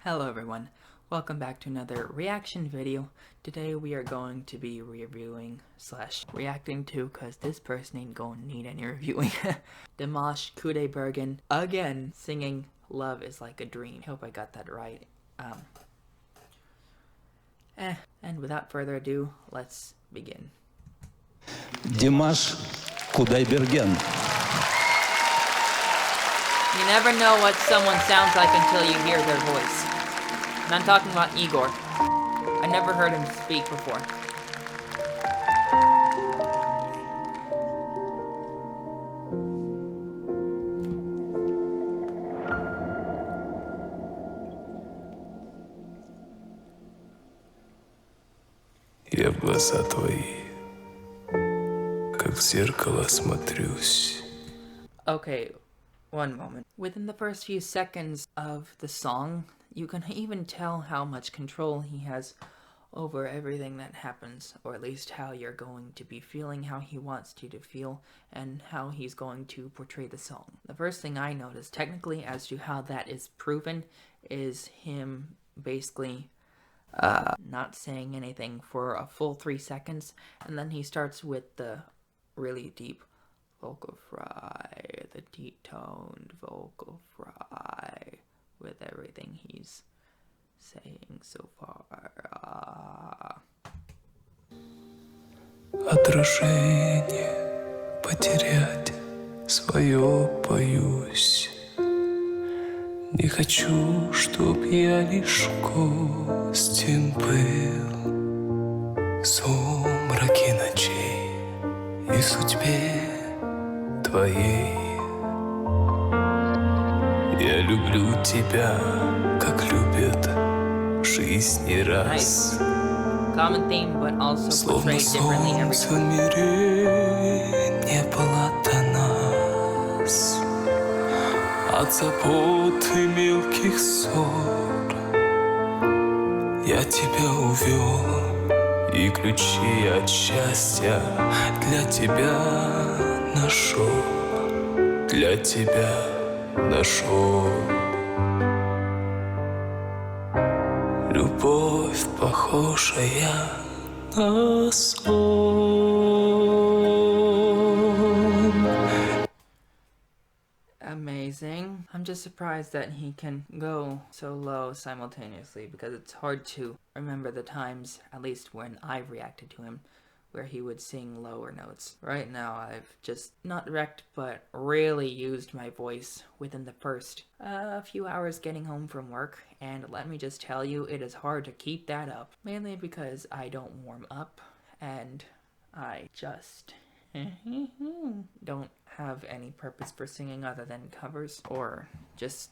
Hello everyone, welcome back to another reaction video. Today we are going to be reviewing / reacting to, cause this person ain't gonna need any reviewing. Dimash Kudaibergen again singing "Love Is Like a Dream." Hope I got that right. And without further ado, let's begin. Dimash Kudaibergen. You never know what someone sounds like until you hear their voice. And I'm talking about Igor. I never heard him speak before. Я в глаза твои, как в зеркало смотрюсь. Okay, one moment. Within the first few seconds of the song, you can even tell how much control he has over everything that happens, or at least how you're going to be feeling, how he wants you to feel, and how he's going to portray the song. The first thing I noticed, technically, as to how that is proven, is him basically not saying anything for a full 3 seconds, and then he starts with the really deep vocal fry, the deep-toned vocal fry, with everything he's saying so far. Отражение потерять свое боюсь. Не хочу, чтоб я лишь гостем был в сумраке ночей и судьбе твоей. Я люблю тебя, как любят в жизни раз. Common theme, but also Словно portrayed differently every солнце в time. мире не было до нас. От забот и мелких ссор я тебя увел, и ключи от счастья для тебя нашел, для тебя нашел. Любовь, похожая на сон. Amazing. I'm just surprised that he can go so low simultaneously, because it's hard to remember the times, at least when I've reacted to him, where he would sing lower notes. Right now I've just not wrecked, but really used my voice within the first few hours getting home from work, and let me just tell you, it is hard to keep that up, mainly because I don't warm up, and I just don't have any purpose for singing other than covers, or just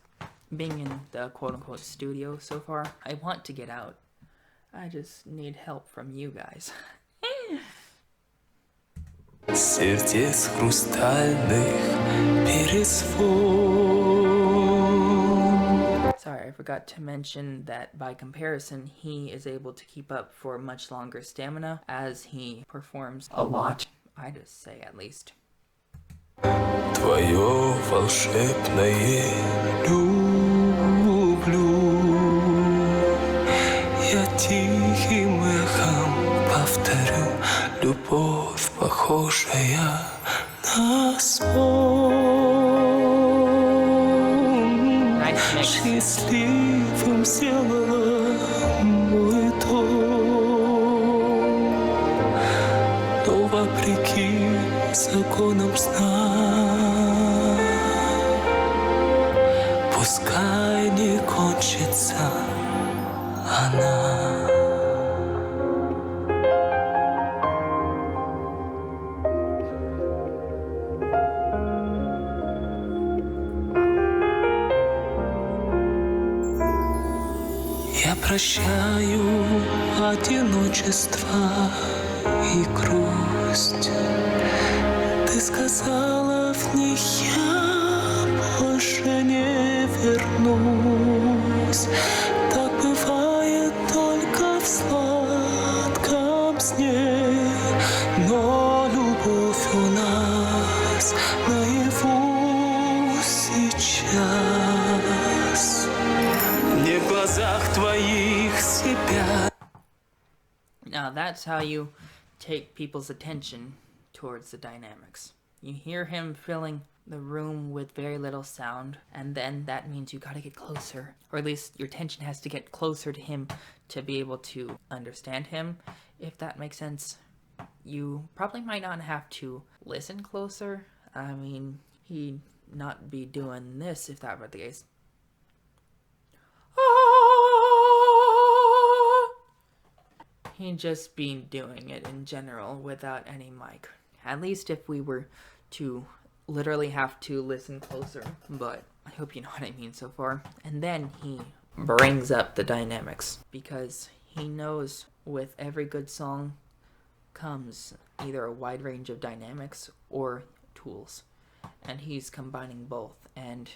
being in the quote-unquote studio so far. I want to get out. I just need help from you guys. Сердец хрустальных перезвон. Sorry, I forgot to mention that by comparison, he is able to keep up for much longer stamina as he performs a lot. I just say at least. Твое волшебное люблю. Я тихим эхом повторю. Любовь, похожая на сон. Nice mix. Счастливым сделала мой дом. Но вопреки законам сна, пускай не кончится она. Я прощаю одиночество и грусть. Ты сказала в них, я больше не вернусь. Так бывает только в сладком сне, но любовь у нас наяву сейчас. Небо глазах твоих себя. Now that's how you take people's attention towards the dynamics. You hear him filling the room with very little sound, and then that means you gotta get closer. Or at least your attention has to get closer to him to be able to understand him, if that makes sense. You probably might not have to listen closer. I mean, he'd not be doing this if that were the case. He'd just be doing it in general without any mic. At least if we were to literally have to listen closer. But I hope you know what I mean so far. And then he brings up the dynamics, because he knows with every good song comes either a wide range of dynamics or tools. And he's combining both. And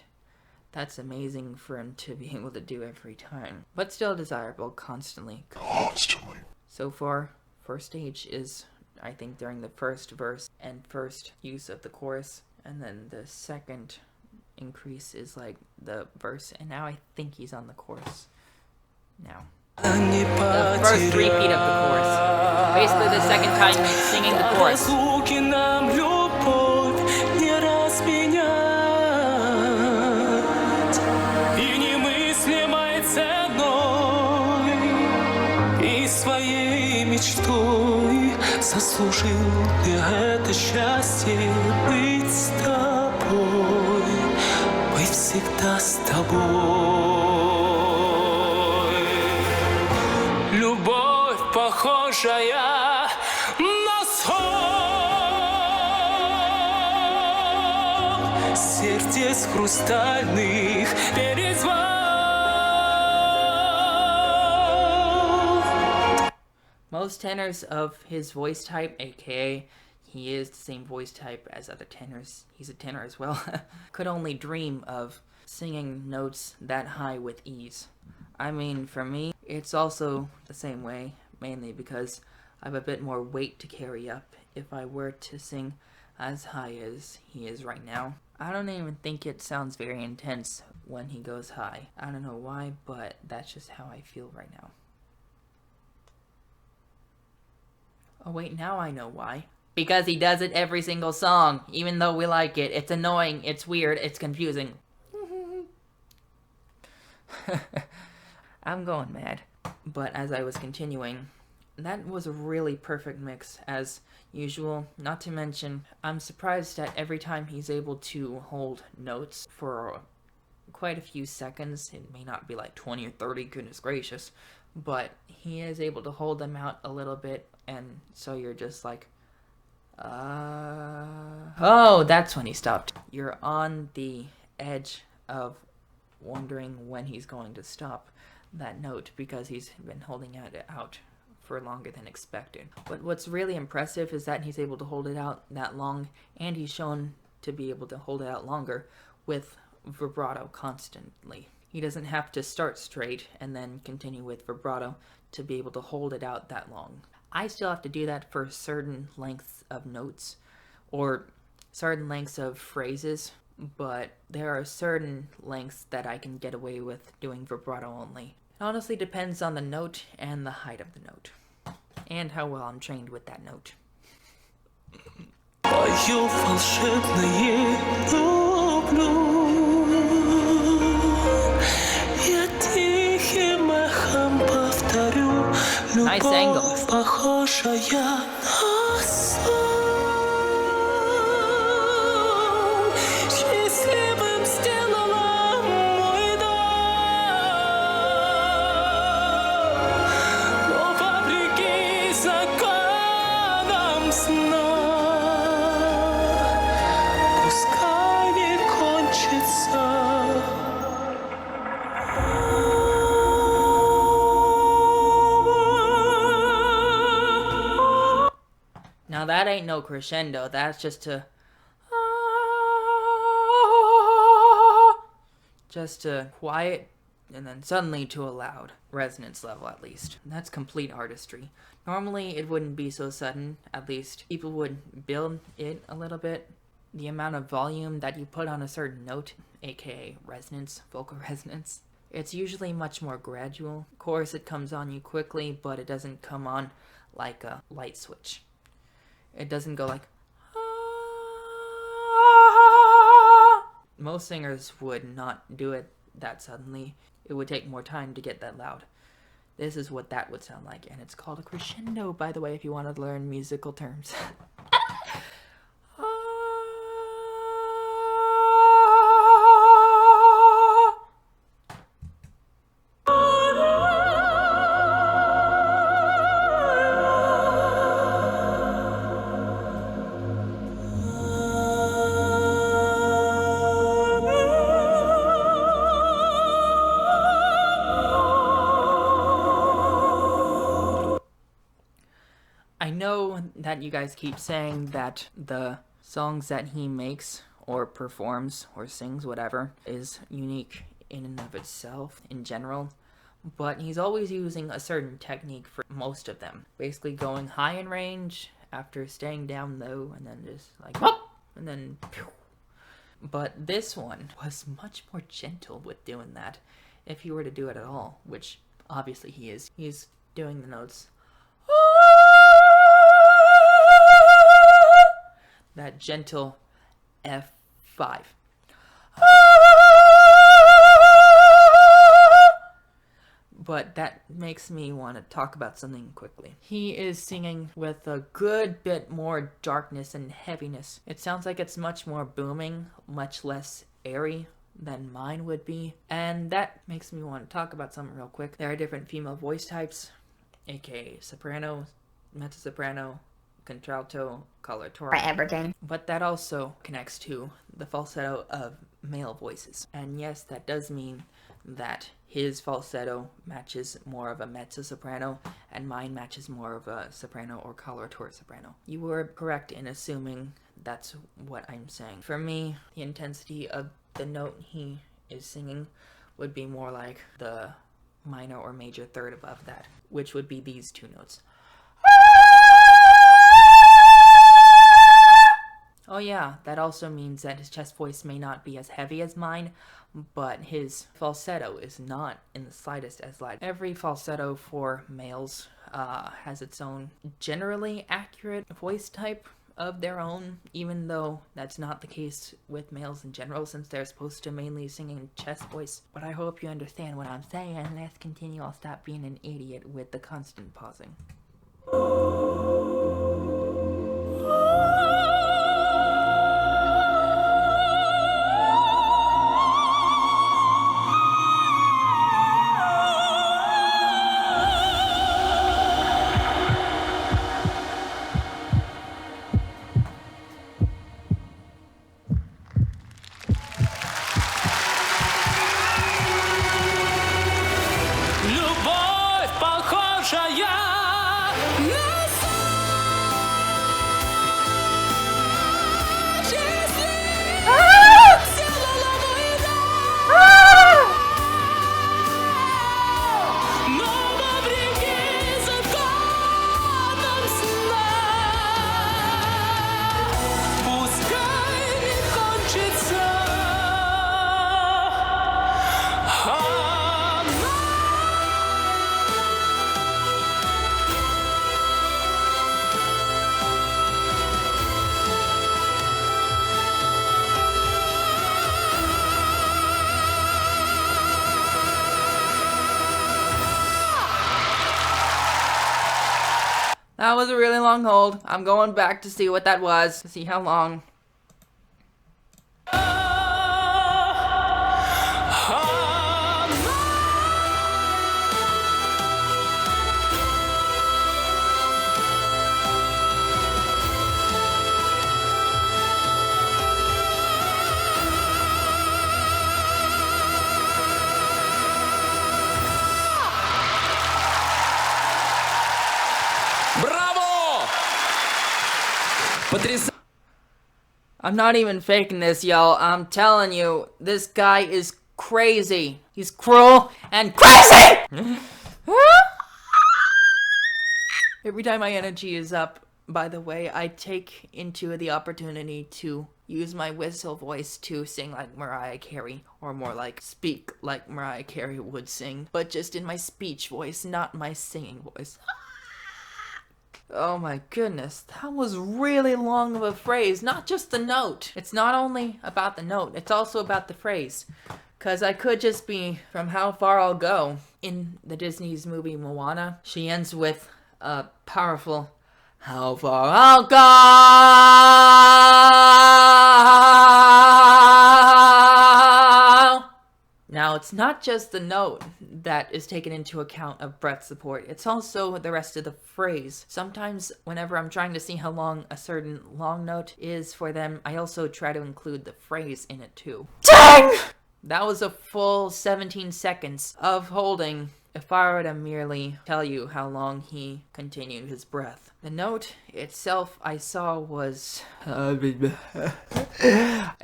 that's amazing for him to be able to do every time. But still desirable constantly. So far, first stage is, I think, during the first verse and first use of the chorus. And then the second increase is like the verse. And now I think he's on the chorus now. The first repeat of the chorus. Basically the second time he's singing the chorus. Заслужил я это счастье быть с тобой, быть всегда с тобой. Любовь, похожая на сон, сердец хрустальных перезвон. Most tenors of his voice type, aka he is the same voice type as other tenors, he's a tenor as well, could only dream of singing notes that high with ease. I mean, for me, it's also the same way, mainly because I have a bit more weight to carry up if I were to sing as high as he is right now. I don't even think it sounds very intense when he goes high. I don't know why, but that's just how I feel right now. Oh wait, now I know why. Because he does it every single song, even though we like it. It's annoying, it's weird, it's confusing. I'm going mad. But as I was continuing, that was a really perfect mix, as usual. Not to mention, I'm surprised that every time he's able to hold notes for quite a few seconds, it may not be like 20 or 30, goodness gracious, but he is able to hold them out a little bit, and so you're just like, oh, that's when he stopped. You're on the edge of wondering when he's going to stop that note, because he's been holding it out for longer than expected. But what's really impressive is that he's able to hold it out that long, and he's shown to be able to hold it out longer with vibrato constantly. He doesn't have to start straight and then continue with vibrato to be able to hold it out that long. I still have to do that for certain lengths of notes or certain lengths of phrases, but there are certain lengths that I can get away with doing vibrato only. It honestly depends on the note and the height of the note, and how well I'm trained with that note. Твое волшебное люблю. Я тихим эхом повторю. Nice angle. Любовь, похожая на сон. Счастливым сделала мой дом. Но вопреки законам сна, пускай не кончится. Now that ain't no crescendo, that's just a quiet and then suddenly to a loud resonance level, at least. That's complete artistry. Normally it wouldn't be so sudden, at least people would build it a little bit. The amount of volume that you put on a certain note, aka resonance, vocal resonance, It's usually much more gradual. Of course, it comes on you quickly, but it doesn't come on like a light switch. It doesn't go like... Most singers would not do it that suddenly. It would take more time to get that loud. This is what that would sound like, and it's called a crescendo, by the way, if you want to learn musical terms. I know that you guys keep saying that the songs that he makes or performs or sings, whatever, is unique in and of itself in general, but he's always using a certain technique for most of them. Basically going high in range after staying down low and then just like, and then pew. But this one was much more gentle with doing that, if he were to do it at all, which obviously he is. He's doing the notes. That gentle F5. But that makes me want to talk about something quickly. He is singing with a good bit more darkness and heaviness. It sounds like it's much more booming, much less airy than mine would be. And that makes me want to talk about something real quick. There are different female voice types, aka soprano, mezzo-soprano, contralto, coloratura. But that also connects to the falsetto of male voices. And yes, that does mean that his falsetto matches more of a mezzo-soprano and mine matches more of a soprano or coloratura soprano. You were correct in assuming that's what I'm saying. For me, the intensity of the note he is singing would be more like the minor or major third above that, which would be these two notes. Oh yeah, that also means that his chest voice may not be as heavy as mine, but his falsetto is not in the slightest as light. Every falsetto for males has its own generally accurate voice type of their own, even though that's not the case with males in general, since they're supposed to mainly sing in chest voice. But I hope you understand what I'm saying. Let's continue. I'll stop being an idiot with the constant pausing. Любовь, похожая на но вопреки законам сна, пускай не кончится она. That was a really long hold. I'm going back to see what that was, to see how long. Браво! Потрясающе! I'm not even faking this, y'all. I'm telling you, this guy is crazy. He's cruel and crazy! Every time my energy is up, by the way, I take into the opportunity to use my whistle voice to sing like Mariah Carey, or more like speak like Mariah Carey would sing, but just in my speech voice, not my singing voice. Oh my goodness, that was really long of a phrase, not just the note. It's not only about the note, it's also about the phrase. Because I could just be from How Far I'll Go. In the Disney's movie Moana, she ends with a powerful How Far I'll Go. Now, it's not just the note that is taken into account of breath support, it's also the rest of the phrase. Sometimes, whenever I'm trying to see how long a certain long note is for them, I also try to include the phrase in it too. Dang! That was a full 17 seconds of holding if I were to merely tell you how long he continued his breath. The note itself I saw was, I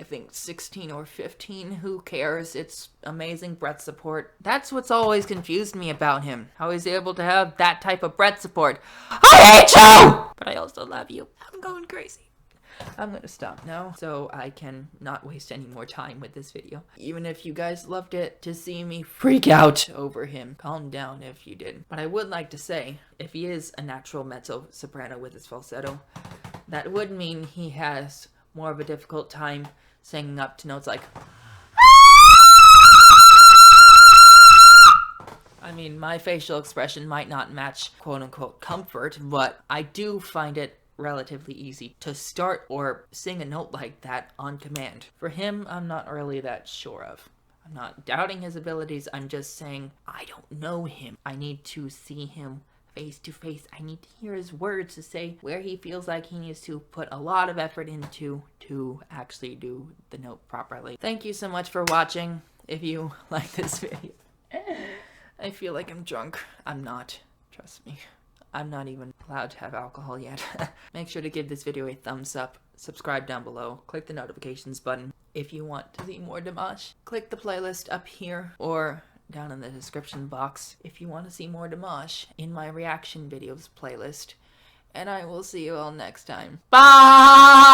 think 16 or 15, who cares? It's amazing breath support. That's what's always confused me about him, how he's able to have that type of breath support. I hate you! But I also love you. I'm going crazy. I'm gonna stop now so I can not waste any more time with this video. Even if you guys loved it to see me freak out over him, calm down if you did. But I would like to say, if he is a natural mezzo soprano with his falsetto, that would mean he has more of a difficult time singing up to notes like, I mean, my facial expression might not match quote-unquote comfort, but I do find it relatively easy to start or sing a note like that on command. For him, I'm not really that sure of. I'm not doubting his abilities, I'm just saying I don't know him. I need to see him face to face. I need to hear his words to say where he feels like he needs to put a lot of effort into to actually do the note properly. Thank you so much for watching. If you like this video. I feel like I'm drunk. I'm not. Trust me. I'm not even allowed to have alcohol yet. Make sure to give this video a thumbs up, subscribe down below, click the notifications button. If you want to see more Dimash, click the playlist up here or down in the description box if you want to see more Dimash in my reaction videos playlist. And I will see you all next time. Bye!